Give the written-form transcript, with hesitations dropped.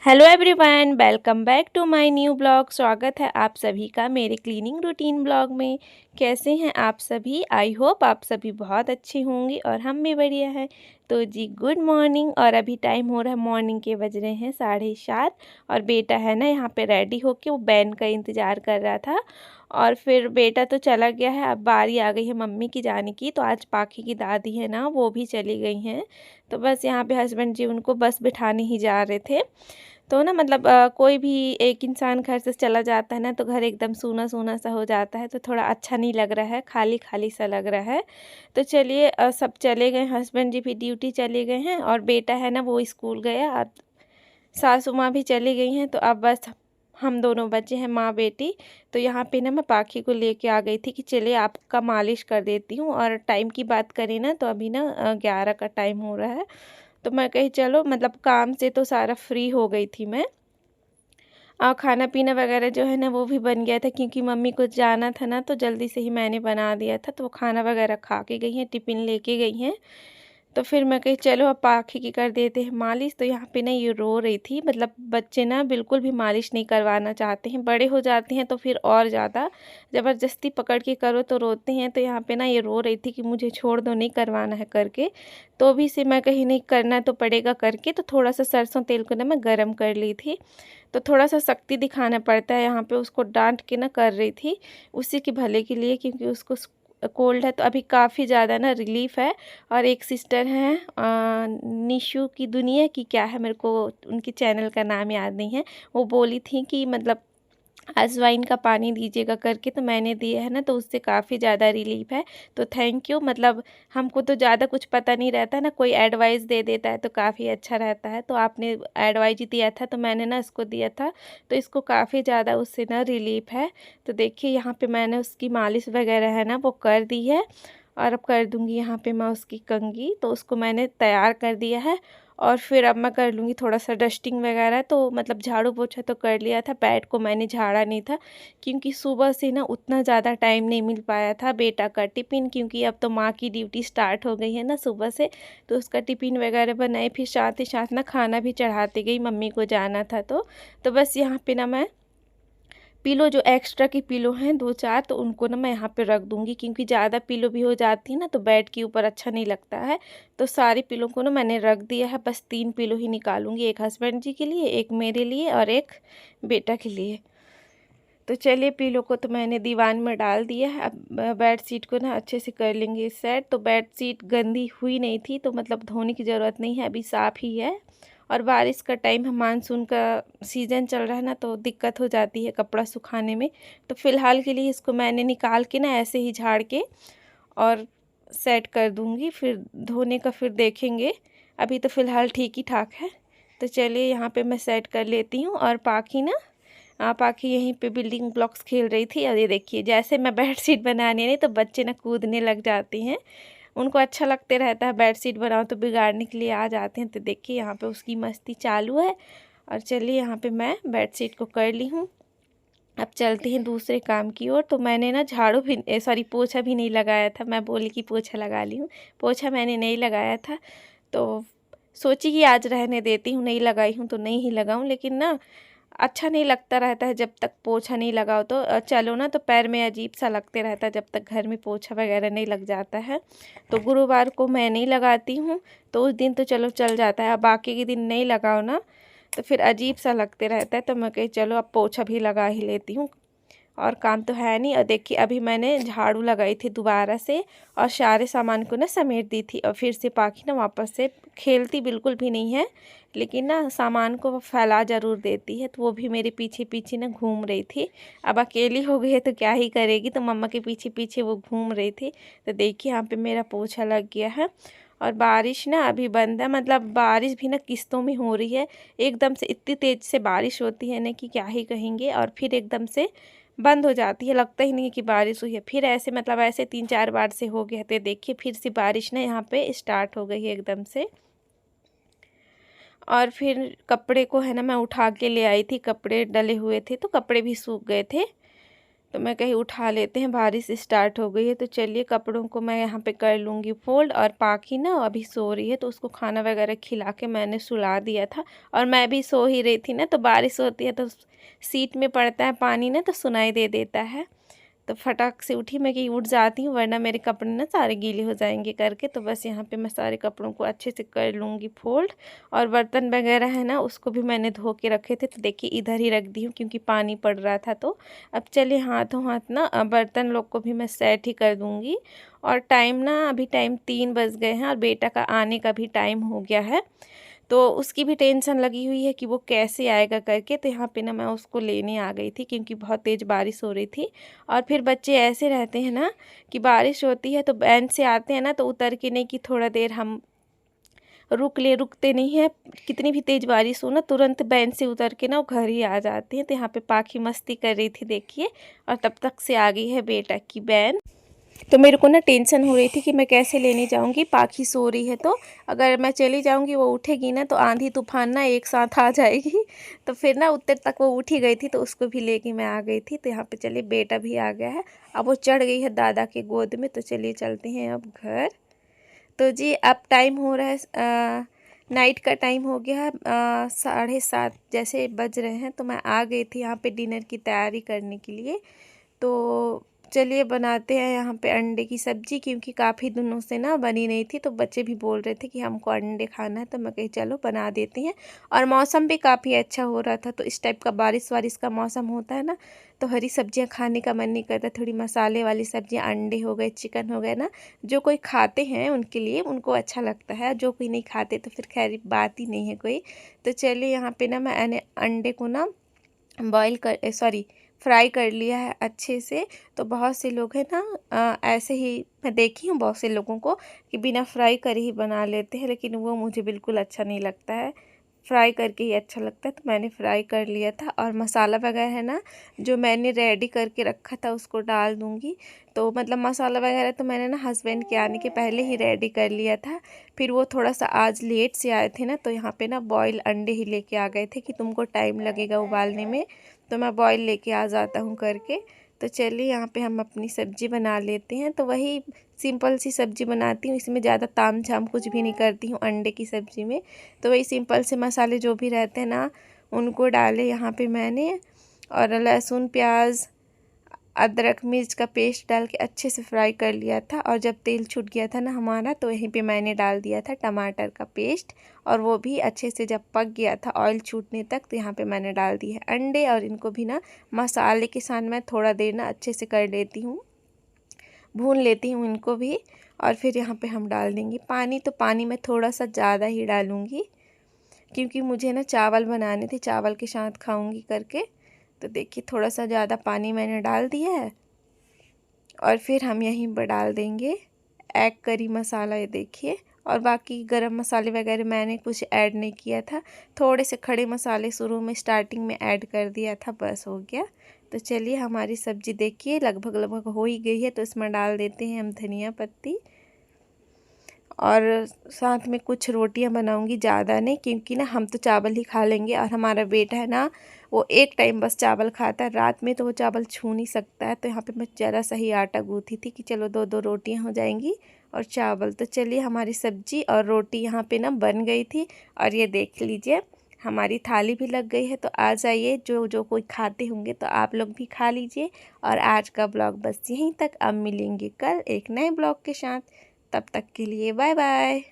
Hello everyone, welcome back to my new blog. स्वागत है आप सभी का मेरे क्लीनिंग रूटीन ब्लॉग में। कैसे हैं आप सभी? आई होप आप सभी बहुत अच्छे होंगे और हम भी बढ़िया हैं। तो जी गुड मॉर्निंग। और अभी टाइम हो रहा है, मॉर्निंग के बज रहे हैं 7:30। और बेटा है ना यहाँ पे रेडी होके वो बैन का इंतज़ार कर रहा था। और फिर बेटा तो चला गया है, अब बारी आ गई है मम्मी की जाने की। तो आज पाखी की दादी है ना, वो भी चली गई हैं। तो बस यहाँ पे हस्बैंड जी उनको बस बिठाने ही जा रहे थे। तो ना मतलब कोई भी एक इंसान घर से चला जाता है ना, तो घर एकदम सूना सूना सा हो जाता है। तो थोड़ा अच्छा नहीं लग रहा है, खाली खाली सा लग रहा है। तो चलिए सब चले गए, हस्बैंड जी भी ड्यूटी चले गए हैं और बेटा है ना वो स्कूल गया। अब सासू माँ भी चली गई हैं, तो अब बस हम दोनों बच्चे हैं, माँ बेटी। तो यहाँ पे ना मैं पाखी को लेके आ गई थी कि चलिए आपका मालिश कर देती हूँ। और टाइम की बात करें ना, तो अभी ना 11 का टाइम हो रहा है। तो मैं कही चलो, मतलब काम से तो सारा फ्री हो गई थी मैं। खाना पीना वगैरह जो है ना वो भी बन गया था, क्योंकि मम्मी को जाना था ना, तो जल्दी से ही मैंने बना दिया था। तो वो खाना वगैरह खा के गई हैं, टिफ़िन लेके गई हैं। तो फिर मैं कही चलो अब पाखी की कर देते हैं मालिश। तो यहाँ पे ना ये रो रही थी, मतलब बच्चे ना बिल्कुल भी मालिश नहीं करवाना चाहते हैं। बड़े हो जाते हैं तो फिर और ज़्यादा ज़बरदस्ती पकड़ के करो तो रोते हैं। तो यहाँ पे ना ये रो रही थी कि मुझे छोड़ दो, नहीं करवाना है करके। तो भी से मैं कहीं नहीं, करना तो पड़ेगा करके। तो थोड़ा सा सरसों तेल को ना मैं गरम कर ली थी। तो थोड़ा सा सख्ती दिखाना पड़ता है, यहाँ पे उसको डांट के ना कर रही थी, उसी के भले के लिए, क्योंकि उसको कोल्ड है। तो अभी काफ़ी ज़्यादा ना रिलीफ है। और एक सिस्टर हैं निशु की दुनिया की क्या है, मेरे को उनकी चैनल का नाम याद नहीं है। वो बोली थी कि मतलब अजवाइन का पानी दीजिएगा करके, तो मैंने दिया है ना, तो उससे काफ़ी ज़्यादा रिलीफ है। तो थैंक यू। मतलब हमको तो ज़्यादा कुछ पता नहीं रहता ना, कोई एडवाइस दे देता है तो काफ़ी अच्छा रहता है। तो आपने एडवाइस दिया था तो मैंने ना इसको दिया था, तो इसको काफ़ी ज़्यादा उससे ना रिलीफ है। तो देखिए यहाँ पे मैंने उसकी मालिश वगैरह है ना वो कर दी है। और अब कर दूँगी यहाँ पे मैं उसकी कंघी, तो उसको मैंने तैयार कर दिया है। और फिर अब मैं कर लूँगी थोड़ा सा डस्टिंग वगैरह। तो मतलब झाड़ू पोछा तो कर लिया था, बेड को मैंने झाड़ा नहीं था, क्योंकि सुबह से ना उतना ज़्यादा टाइम नहीं मिल पाया था। बेटा का टिफ़िन, क्योंकि अब तो माँ की ड्यूटी स्टार्ट हो गई है ना सुबह से, तो उसका टिफ़िन वगैरह बनाए, फिर साथ ही साथ ना खाना भी चढ़ाते गई, मम्मी को जाना था। तो बस यहाँ पे ना मैं पिलो जो एक्स्ट्रा की पिलो हैं 2-4, तो उनको ना मैं यहाँ पे रख दूँगी, क्योंकि ज़्यादा पिलो भी हो जाती है ना तो बेड के ऊपर अच्छा नहीं लगता है। तो सारी पिलो को ना मैंने रख दिया है, बस 3 पिलो ही निकालूँगी, एक हस्बैंड जी के लिए, एक मेरे लिए और एक बेटा के लिए। तो चलिए पिलो को तो मैंने दीवान में डाल दिया है। अब बेड शीट को ना अच्छे से कर लेंगे सेट। तो बेड शीट गंदी हुई नहीं थी, तो मतलब धोने की ज़रूरत नहीं है, अभी साफ़ ही है। और बारिश का टाइम है, मानसून का सीज़न चल रहा है ना, तो दिक्कत हो जाती है कपड़ा सुखाने में। तो फ़िलहाल के लिए इसको मैंने निकाल के ना ऐसे ही झाड़ के और सेट कर दूँगी, फिर धोने का फिर देखेंगे। अभी तो फ़िलहाल ठीक ही ठाक है। तो चलिए यहाँ पे मैं सेट कर लेती हूँ। और पाखी ना आप आके यहीं पे बिल्डिंग ब्लॉक्स खेल रही थी। और ये देखिए, जैसे मैं बेडशीट बनाने नहीं तो बच्चे ना कूदने लग जाते हैं। उनको अच्छा लगते रहता है, बेडशीट बनाओ तो बिगाड़ने के लिए आ जाते हैं। तो देखिए यहाँ पे उसकी मस्ती चालू है। और चलिए यहाँ पे मैं बेडशीट को कर ली हूँ। अब चलते हैं दूसरे काम की ओर। तो मैंने ना झाड़ू भी सॉरी पोछा भी नहीं लगाया था, मैं बोली कि पोछा लगा ली हूँ, पोछा मैंने नहीं लगाया था। तो सोची कि आज रहने देती हूँ, नहीं लगाई हूँ तो नहीं ही लगाऊँ। लेकिन ना अच्छा नहीं लगता रहता है जब तक पोछा नहीं लगाओ। तो चलो ना, तो पैर में अजीब सा लगते रहता है जब तक घर में पोछा वगैरह नहीं लग जाता है। तो गुरुवार को मैं नहीं लगाती हूँ, तो उस दिन तो चलो चल जाता है। अब बाकी के दिन नहीं लगाओ ना, तो फिर अजीब सा लगते रहता है। तो मैं कही चलो अब पोछा भी लगा ही लेती हूँ, और काम तो है नहीं। और देखिए अभी मैंने झाड़ू लगाई थी दोबारा से, और सारे सामान को ना समेट दी थी। और फिर से पाखी ना वापस से खेलती बिल्कुल भी नहीं है, लेकिन ना सामान को वो फैला ज़रूर देती है। तो वो भी मेरे पीछे पीछे ना घूम रही थी। अब अकेली हो गई है तो क्या ही करेगी, तो मम्मा के पीछे पीछे वो घूम रही थी। तो देखिए यहाँ पे मेरा पोछा लग गया है। और बारिश ना अभी बंद है, मतलब बारिश भी ना किस्तों में हो रही है। एकदम से इतनी तेज़ से बारिश होती है ना कि क्या ही कहेंगे, और फिर एकदम से बंद हो जाती है, लगता ही नहीं है कि बारिश हुई है। फिर ऐसे मतलब ऐसे 3-4 बार से हो गया। तो देखिए फिर से बारिश ना यहाँ पे स्टार्ट हो गई है एकदम से। और फिर कपड़े को है ना मैं उठा के ले आई थी, कपड़े डले हुए थे तो कपड़े भी सूख गए थे। तो मैं कहीं उठा लेते हैं, बारिश स्टार्ट हो गई है। तो चलिए कपड़ों को मैं यहाँ पे कर लूँगी फोल्ड। और पाखी ना अभी सो रही है, तो उसको खाना वगैरह खिला के मैंने सुला दिया था। और मैं भी सो ही रही थी ना, तो बारिश होती है तो सीट में पड़ता है पानी ना, तो सुनाई दे देता है। तो फटाक से उठी मैं कि उठ जाती हूँ, वरना मेरे कपड़े ना सारे गीले हो जाएंगे करके। तो बस यहाँ पे मैं सारे कपड़ों को अच्छे से कर लूँगी फोल्ड। और बर्तन वगैरह है ना, उसको भी मैंने धो के रखे थे, तो देखिए इधर ही रख दी हूँ क्योंकि पानी पड़ रहा था। तो अब चलिए हाथों हाथ ना बर्तन लोग को भी मैं सेट ही कर दूँगी। और टाइम ना अभी टाइम 3 बज गए हैं और बेटा का आने का भी टाइम हो गया है। तो उसकी भी टेंशन लगी हुई है कि वो कैसे आएगा करके। तो यहाँ पे ना मैं उसको लेने आ गई थी क्योंकि बहुत तेज़ बारिश हो रही थी। और फिर बच्चे ऐसे रहते हैं ना कि बारिश होती है तो वैन से आते हैं ना, तो उतर के नहीं कि थोड़ा देर हम रुकते नहीं हैं। कितनी भी तेज़ बारिश हो ना, तुरंत वैन से उतर के ना वो घर ही आ जाते हैं। तो यहाँ पे पाखी मस्ती कर रही थी देखिए, और तब तक से आ गई है बेटा की वैन। तो मेरे को ना टेंशन हो रही थी कि मैं कैसे लेने जाऊंगी, पाखी सो रही है। तो अगर मैं चली जाऊंगी, वो उठेगी ना, तो आंधी तूफान ना एक साथ आ जाएगी। तो फिर ना उत्तर तक वो उठी गई थी, तो उसको भी लेके मैं आ गई थी। तो यहाँ पे चलिए बेटा भी आ गया है, अब वो चढ़ गई है दादा के गोद में। तो चलिए चलते हैं अब घर। तो जी अब टाइम हो रहा है, नाइट का टाइम हो गया है, 7:30 जैसे बज रहे हैं। तो मैं आ गई थी यहाँ पे डिनर की तैयारी करने के लिए। तो चलिए बनाते हैं यहाँ पे अंडे की सब्ज़ी, क्योंकि काफ़ी दिनों से ना बनी नहीं थी। तो बच्चे भी बोल रहे थे कि हमको अंडे खाना है, तो मैं कही चलो बना देते हैं। और मौसम भी काफ़ी अच्छा हो रहा था, तो इस टाइप का बारिश वारिश का मौसम होता है ना, तो हरी सब्जियाँ खाने का मन नहीं करता। थोड़ी मसाले वाली सब्जियाँ, अंडे हो गए, चिकन हो गया ना, जो कोई खाते हैं उनके लिए उनको अच्छा लगता है। जो कोई नहीं खाते तो फिर खैर बात ही नहीं है कोई। तो चलिए यहाँ पे ना मैंने अंडे को ना बॉईल कर सॉरी फ्राई कर लिया है अच्छे से। तो बहुत से लोग हैं ना ऐसे ही मैं देखी हूँ बहुत से लोगों को कि बिना फ्राई करे ही बना लेते हैं, लेकिन वो मुझे बिल्कुल अच्छा नहीं लगता है। फ्राई करके ही अच्छा लगता है। तो मैंने फ्राई कर लिया था, और मसाला वगैरह है ना जो मैंने रेडी करके रखा था उसको डाल दूँगी। तो मतलब मसाला वगैरह तो मैंने ना हस्बैंड के आने के पहले ही रेडी कर लिया था। फिर वो थोड़ा सा आज लेट से आए थे ना, तो यहाँ पे ना बॉयल अंडे ही लेके आ गए थे कि तुमको टाइम लगेगा उबालने में, तो मैं बॉयल लेके आ जाता हूँ करके। तो चलिए यहाँ पे हम अपनी सब्ज़ी बना लेते हैं। तो वही सिंपल सी सब्ज़ी बनाती हूँ, इसमें ज़्यादा ताम झाम कुछ भी नहीं करती हूँ अंडे की सब्ज़ी में। तो वही सिंपल से मसाले जो भी रहते हैं ना उनको डाले यहाँ पे मैंने। और लहसुन प्याज अदरक मिर्च का पेस्ट डाल के अच्छे से फ्राई कर लिया था। और जब तेल छूट गया था ना हमारा, तो वहीं पे मैंने डाल दिया था टमाटर का पेस्ट। और वो भी अच्छे से जब पक गया था ऑयल छूटने तक, तो यहाँ पे मैंने डाल दिए है अंडे। और इनको भी ना मसाले के साथ मैं थोड़ा देर ना अच्छे से कर लेती हूँ, भून लेती हूँ इनको भी। और फिर यहाँ पे हम डाल देंगे पानी। तो पानी मैं थोड़ा सा ज़्यादा ही डालूँगी, क्योंकि मुझे ना चावल बनाने थे, चावल के साथ खाऊंगी करके। तो देखिए थोड़ा सा ज़्यादा पानी मैंने डाल दिया है। और फिर हम यहीं पर डाल देंगे एग करी मसाला, ये देखिए। और बाकी गरम मसाले वगैरह मैंने कुछ ऐड नहीं किया था, थोड़े से खड़े मसाले शुरू में स्टार्टिंग में ऐड कर दिया था, बस हो गया। तो चलिए हमारी सब्ज़ी देखिए लगभग लगभग हो ही गई है। तो इसमें डाल देते हैं हम धनिया पत्ती। और साथ में कुछ रोटियां बनाऊंगी, ज़्यादा नहीं, क्योंकि ना हम तो चावल ही खा लेंगे। और हमारा बेटा है ना वो एक टाइम बस चावल खाता है, रात में तो वो चावल छू नहीं सकता है। तो यहाँ पे मैं ज़रा सा ही आटा गूँथी थी कि चलो 2-2 रोटियां हो जाएंगी और चावल। तो चलिए हमारी सब्जी और रोटी यहाँ पे ना बन गई थी। और ये देख लीजिए हमारी थाली भी लग गई है। तो आ जाइए, जो जो कोई खाते होंगे तो आप लोग भी खा लीजिए। और आज का ब्लॉग बस यहीं तक, अब मिलेंगे कल एक नए ब्लॉग के साथ। तब तक के लिए बाय बाय।